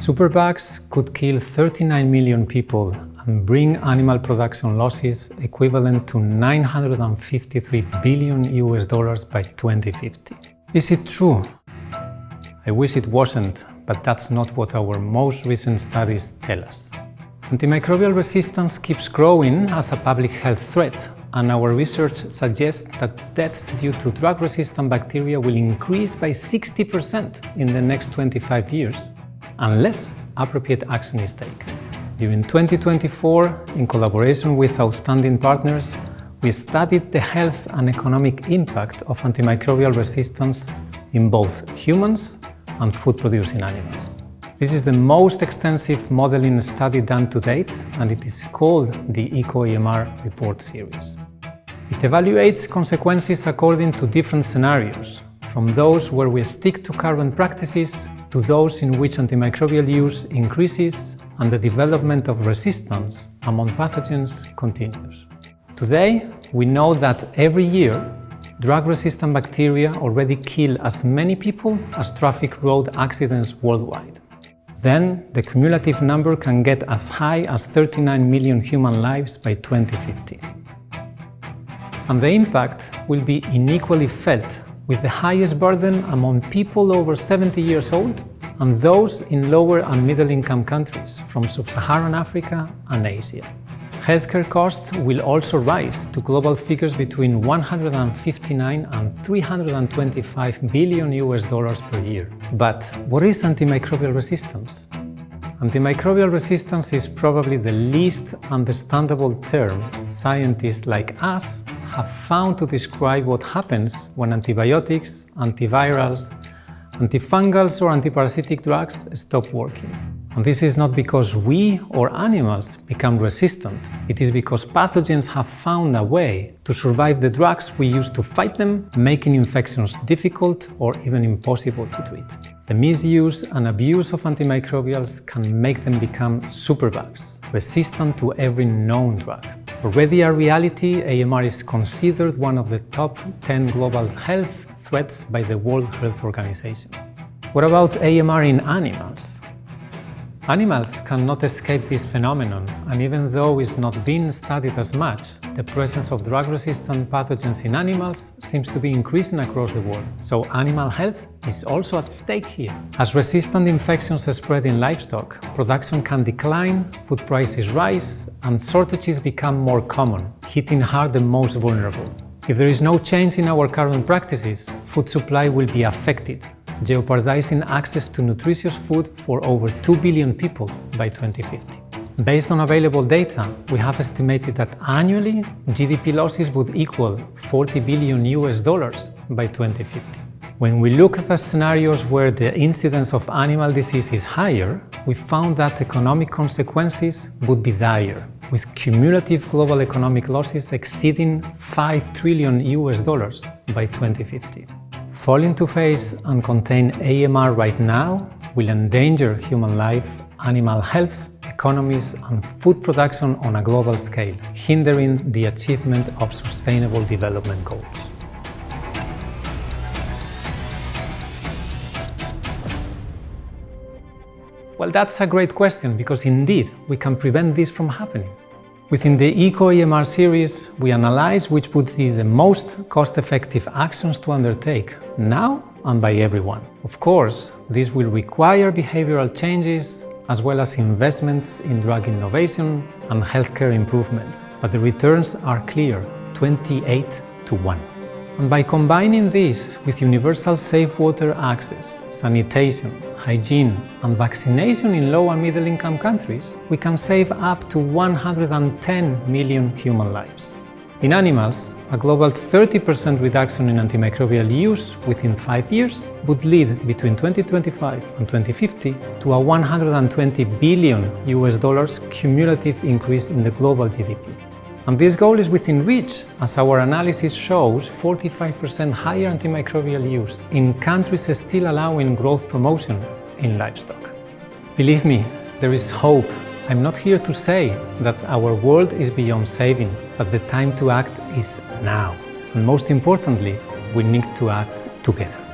Superbugs could kill 39 million people and bring animal production losses equivalent to $953 billion by 2050. Is it true? I wish it wasn't, but that's not what our most recent studies tell us. Antimicrobial resistance keeps growing as a public health threat, and our research suggests that deaths due to drug-resistant bacteria will increase by 60% in the next 25 years, unless appropriate action is taken. During 2024, in collaboration with outstanding partners, we studied the health and economic impact of antimicrobial resistance in both humans and food-producing animals. This is the most extensive modeling study done to date, and it is called the EcoAMR report series. It evaluates consequences according to different scenarios, from those where we stick to current practices to those in which antimicrobial use increases and the development of resistance among pathogens continues. Today, we know that every year, drug-resistant bacteria already kill as many people as traffic road accidents worldwide. Then, the cumulative number can get as high as 39 million human lives by 2050. And the impact will be unequally felt, with the highest burden among people over 70 years old and those in lower and middle-income countries from sub-Saharan Africa and Asia. Healthcare costs will also rise to global figures between 159 and 325 billion US dollars per year. But what is antimicrobial resistance? Antimicrobial resistance is probably the least understandable term scientists like us have found to describe what happens when antibiotics, antivirals, antifungals or antiparasitic drugs stop working. And this is not because we or animals become resistant. It is because pathogens have found a way to survive the drugs we use to fight them, making infections difficult or even impossible to treat. The misuse and abuse of antimicrobials can make them become superbugs, resistant to every known drug. Already a reality, AMR is considered one of the top 10 global health threats by the World Health Organization. What about AMR in animals? Animals cannot escape this phenomenon, and even though it's not being studied as much, the presence of drug-resistant pathogens in animals seems to be increasing across the world. So animal health is also at stake here. As resistant infections spread in livestock, production can decline, food prices rise, and shortages become more common, hitting hard the most vulnerable. If there is no change in our current practices, food supply will be affected, jeopardizing access to nutritious food for over 2 billion people by 2050. Based on available data, we have estimated that annually GDP losses would equal 40 billion US dollars by 2050. When we look at the scenarios where the incidence of animal disease is higher, we found that economic consequences would be dire, with cumulative global economic losses exceeding 5 trillion US dollars by 2050. Failing to face and contain AMR right now will endanger human life, animal health, economies, and food production on a global scale, hindering the achievement of sustainable development goals. Well, that's a great question, because indeed we can prevent this from happening. Within the EcoAMR series, we analyze which would be the most cost-effective actions to undertake, now and by everyone. Of course, this will require behavioral changes, as well as investments in drug innovation and healthcare improvements. But the returns are clear, 28-1. And by combining this with universal safe water access, sanitation, hygiene, and vaccination in low and middle-income countries, we can save up to 110 million human lives. In animals, a global 30% reduction in antimicrobial use within 5 years would lead between 2025 and 2050 to a 120 billion US dollars cumulative increase in the global GDP. And this goal is within reach, as our analysis shows 45% higher antimicrobial use in countries still allowing growth promotion in livestock. Believe me, there is hope. I'm not here to say that our world is beyond saving, but the time to act is now. And most importantly, we need to act together.